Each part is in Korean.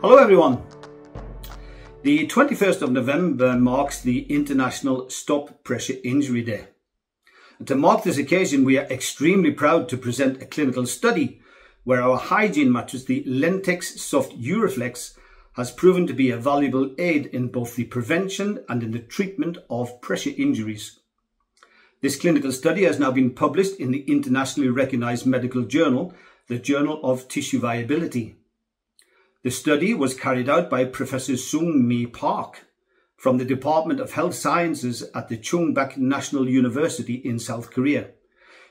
Hello everyone. The 21st of November marks the International Stop Pressure Injury Day. And to mark this occasion, we are extremely proud to present a clinical study where our hygiene mattress, the Lentex Soft Uroflex, has proven to be a valuable aid in both the prevention and in the treatment of pressure injuries. This clinical study has now been published in the internationally recognized medical journal, the Journal of Tissue Viability. The study was carried out by Professor Sung Mi Park from the Department of Health Sciences at the Chungbak National University in South Korea.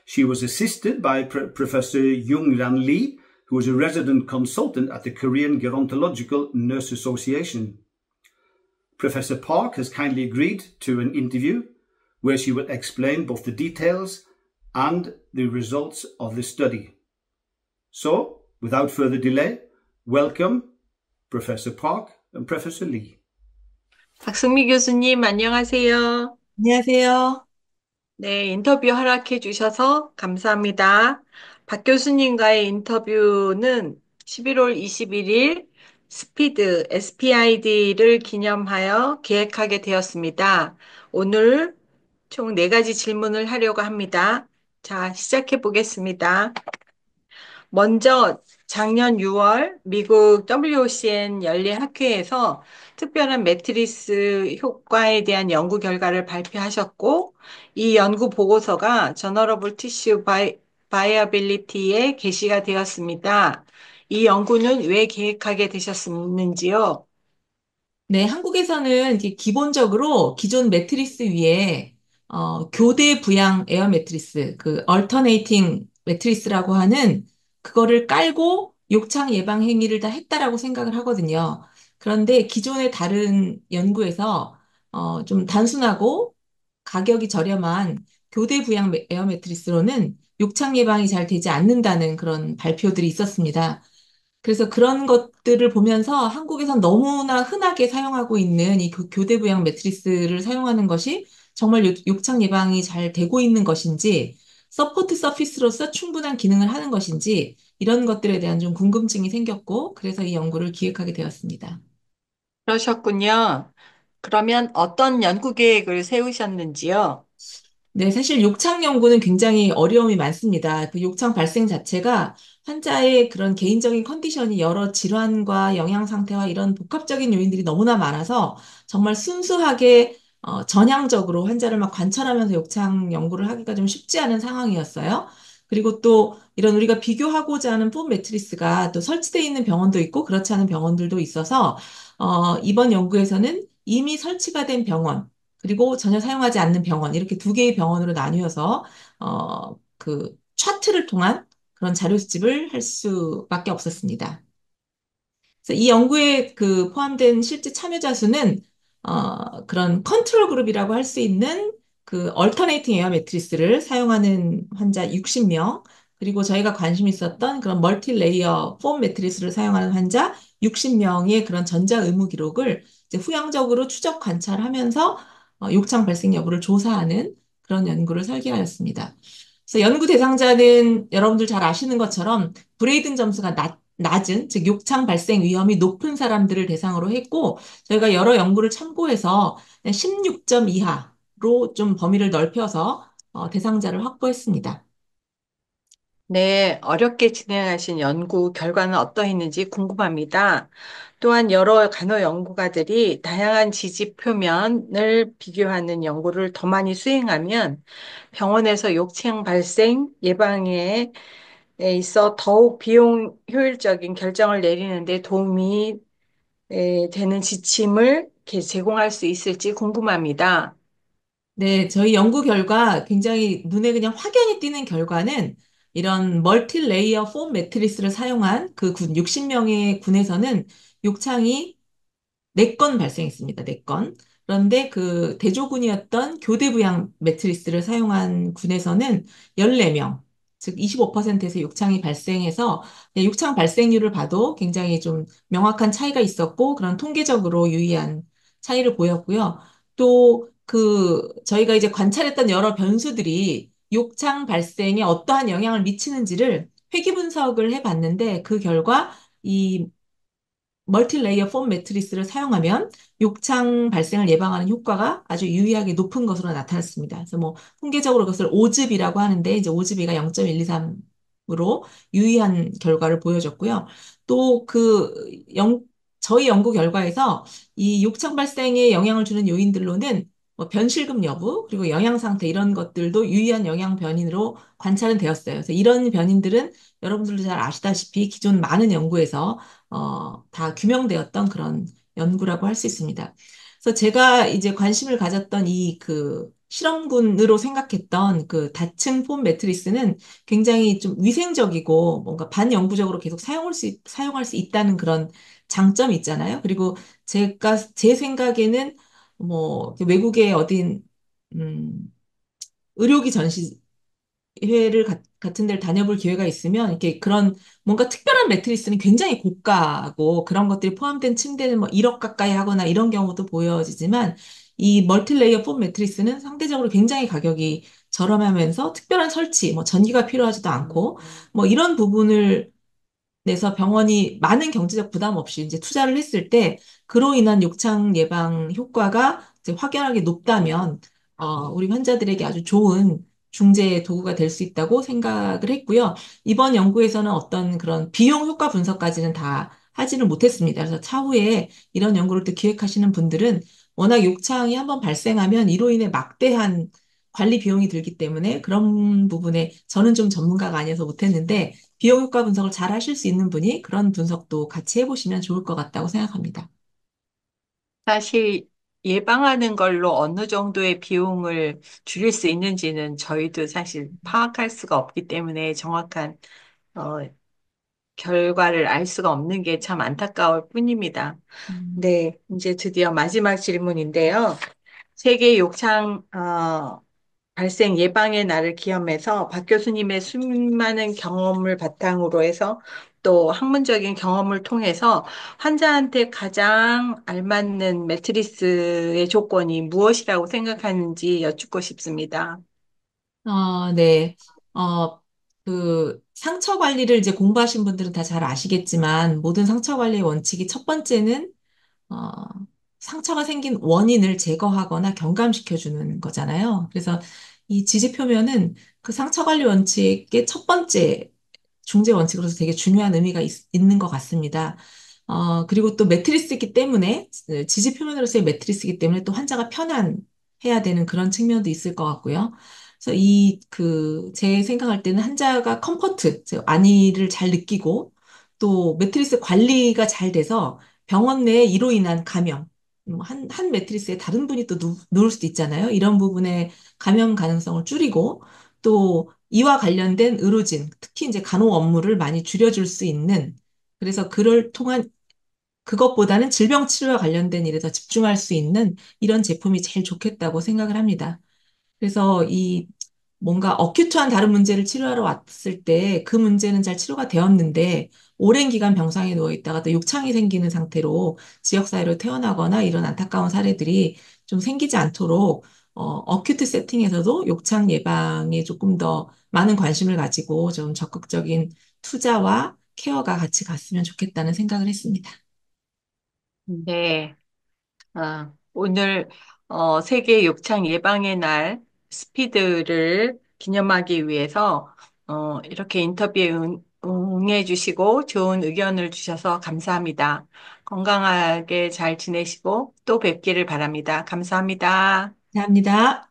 She was assisted by Professor Jung-Ran Lee, who was a resident consultant at the Korean Gerontological Nurse Association. Professor Park has kindly agreed to an interview where she will explain both the details and the results of the study. So, without further delay, welcome, Professor Park and Professor Lee. 박승미 교수님, 안녕하세요. 안녕하세요. 네, 인터뷰 허락해 주셔서 감사합니다. 박 교수님과의 인터뷰는 11월 21일 스피드 SPID를 기념하여 기획하게 되었습니다. 오늘 총 4가지 질문을 하려고 합니다. 자, 시작해 보겠습니다. 먼저 작년 6월 미국 WOCN 연례학회에서 특별한 매트리스 효과에 대한 연구 결과를 발표하셨고, 이 연구 보고서가 저널러블 티슈 바이어빌리티에 게시가 되었습니다. 이 연구는 왜 계획하게 되셨는지요? 네, 한국에서는 이제 기본적으로 기존 매트리스 위에 교대 부양 에어 매트리스, 그 얼터네이팅 매트리스라고 하는 그거를 깔고 욕창 예방 행위를 다 했다라고 생각을 하거든요. 그런데 기존의 다른 연구에서 좀 단순하고 가격이 저렴한 교대 부양 에어 매트리스로는 욕창 예방이 잘 되지 않는다는 그런 발표들이 있었습니다. 그래서 그런 것들을 보면서 한국에선 너무나 흔하게 사용하고 있는 이 교대 부양 매트리스를 사용하는 것이 정말 욕창 예방이 잘 되고 있는 것인지, 서포트 서피스로서 충분한 기능을 하는 것인지, 이런 것들에 대한 좀 궁금증이 생겼고, 그래서 이 연구를 기획하게 되었습니다. 그러셨군요. 그러면 어떤 연구 계획을 세우셨는지요? 네, 사실 욕창 연구는 굉장히 어려움이 많습니다. 그 욕창 발생 자체가 환자의 그런 개인적인 컨디션이 여러 질환과 영양 상태와 이런 복합적인 요인들이 너무나 많아서 정말 순수하게 전향적으로 환자를 막 관찰하면서 욕창 연구를 하기가 좀 쉽지 않은 상황이었어요. 그리고 또 이런 우리가 비교하고자 하는 폼 매트리스가 또 설치되어 있는 병원도 있고 그렇지 않은 병원들도 있어서 이번 연구에서는 이미 설치가 된 병원 그리고 전혀 사용하지 않는 병원, 이렇게 두 개의 병원으로 나뉘어서, 그 차트를 통한 그런 자료 수집을 할 수밖에 없었습니다. 그래서 이 연구에 그 포함된 실제 참여자 수는, 그런 컨트롤 그룹이라고 할 수 있는 그 얼터네이팅 에어 매트리스를 사용하는 환자 60명, 그리고 저희가 관심 있었던 그런 멀티 레이어 폼 매트리스를 사용하는 환자 60명의 그런 전자 의무 기록을 이제 후형적으로 추적 관찰하면서 욕창 발생 여부를 조사하는 그런 연구를 설계하였습니다. 그래서 연구 대상자는 여러분들 잘 아시는 것처럼 브레이든 점수가 낮은, 즉 욕창 발생 위험이 높은 사람들을 대상으로 했고, 저희가 여러 연구를 참고해서 16점 이하로 좀 범위를 넓혀서 대상자를 확보했습니다. 네, 어렵게 진행하신 연구 결과는 어떠했는지 궁금합니다. 또한 여러 간호 연구가들이 다양한 지지 표면을 비교하는 연구를 더 많이 수행하면 병원에서 욕창 발생 예방에 있어 더욱 비용 효율적인 결정을 내리는 데 도움이 되는 지침을 이렇게 제공할 수 있을지 궁금합니다. 네, 저희 연구 결과 굉장히 눈에 그냥 확연히 띄는 결과는 이런 멀티 레이어 폼 매트리스를 사용한 그 군 60명의 군에서는 욕창이 4건 발생했습니다. 4건. 그런데 그 대조군이었던 교대부양 매트리스를 사용한 군에서는 14명, 즉 25%에서 욕창이 발생해서 욕창 발생률을 봐도 굉장히 좀 명확한 차이가 있었고 그런 통계적으로 유의한 차이를 보였고요. 또 그 저희가 이제 관찰했던 여러 변수들이 욕창 발생에 어떠한 영향을 미치는지를 회귀 분석을 해봤는데 그 결과 이 멀티레이어 폼 매트리스를 사용하면 욕창 발생을 예방하는 효과가 아주 유의하게 높은 것으로 나타났습니다. 그래서 뭐 통계적으로 그것을 오즈비라고 하는데 이제 오즈비가 0.123으로 유의한 결과를 보여줬고요. 또 저희 연구 결과에서 이 욕창 발생에 영향을 주는 요인들로는 뭐 변실금 여부, 그리고 영양 상태 이런 것들도 유의한 영양 변인으로 관찰은 되었어요. 그래서 이런 변인들은 여러분들도 잘 아시다시피 기존 많은 연구에서 다 규명되었던 그런 연구라고 할 수 있습니다. 그래서 제가 이제 관심을 가졌던 이 그 실험군으로 생각했던 그 다층 폼 매트리스는 굉장히 좀 위생적이고 뭔가 반영구적으로 계속 사용할 수 있다는 그런 장점이 있잖아요. 그리고 제 생각에는 뭐 외국의 어딘 음, 의료기 전시회를 같은 데를 다녀볼 기회가 있으면 이렇게 그런 뭔가 특별한 매트리스는 굉장히 고가고 그런 것들이 포함된 침대는 뭐 1억 가까이 하거나 이런 경우도 보여지지만 이 멀티레이어 폼 매트리스는 상대적으로 굉장히 가격이 저렴하면서 특별한 설치, 뭐 전기가 필요하지도 않고 뭐 이런 부분을 내서 병원이 많은 경제적 부담 없이 이제 투자를 했을 때 그로 인한 욕창 예방 효과가 이제 확연하게 높다면 우리 환자들에게 아주 좋은 중재 도구가 될 수 있다고 생각을 했고요. 이번 연구에서는 어떤 그런 비용 효과 분석까지는 다 하지는 못했습니다. 그래서 차후에 이런 연구를 또 기획하시는 분들은 워낙 욕창이 한번 발생하면 이로 인해 막대한 관리 비용이 들기 때문에 그런 부분에 저는 좀 전문가가 아니어서 못했는데 비용 효과 분석을 잘 하실 수 있는 분이 그런 분석도 같이 해보시면 좋을 것 같다고 생각합니다. 사실 예방하는 걸로 어느 정도의 비용을 줄일 수 있는지는 저희도 사실 파악할 수가 없기 때문에 정확한 어, 결과를 알 수가 없는 게 참 안타까울 뿐입니다. 음. 네, 이제 드디어 마지막 질문인데요. 세계 욕창 발생 예방의 날을 기념해서 박 교수님의 수많은 경험을 바탕으로 해서 또 학문적인 경험을 통해서 환자한테 가장 알맞는 매트리스의 조건이 무엇이라고 생각하는지 여쭙고 싶습니다. 네. 어, 상처 관리를 이제 공부하신 분들은 다 잘 아시겠지만, 모든 상처 관리의 원칙이 첫 번째는, 어, 상처가 생긴 원인을 제거하거나 경감시켜주는 거잖아요. 그래서 이 지지표면은 그 상처 관리 원칙의 첫 번째 중재 원칙으로서 되게 중요한 의미가 있는 것 같습니다. 그리고 또 매트리스이기 때문에, 지지 표면으로서의 매트리스이기 때문에 또 환자가 편안해야 되는 그런 측면도 있을 것 같고요. 그래서 제 생각할 때는 환자가 컴포트, 즉 안위를 잘 느끼고 또 매트리스 관리가 잘 돼서 병원 내에 이로 인한 감염, 한 매트리스에 다른 분이 또 누울 수도 있잖아요. 이런 부분에 감염 가능성을 줄이고 또 이와 관련된 의료진, 특히 이제 간호 업무를 많이 줄여줄 수 있는, 그래서 그를 통한 그것보다는 질병 치료와 관련된 일에 더 집중할 수 있는 이런 제품이 제일 좋겠다고 생각을 합니다. 그래서 뭔가 어큐트한 다른 문제를 치료하러 왔을 때 그 문제는 잘 치료가 되었는데 오랜 기간 병상에 누워 있다가 또 욕창이 생기는 상태로 지역사회로 퇴원하거나 이런 안타까운 사례들이 좀 생기지 않도록 어큐트 세팅에서도 욕창 예방에 조금 더 많은 관심을 가지고 좀 적극적인 투자와 케어가 같이 갔으면 좋겠다는 생각을 했습니다. 네. 오늘 세계 욕창 예방의 날 스피드를 기념하기 위해서 이렇게 인터뷰에 응해주시고 좋은 의견을 주셔서 감사합니다. 건강하게 잘 지내시고 또 뵙기를 바랍니다. 감사합니다. 감사합니다.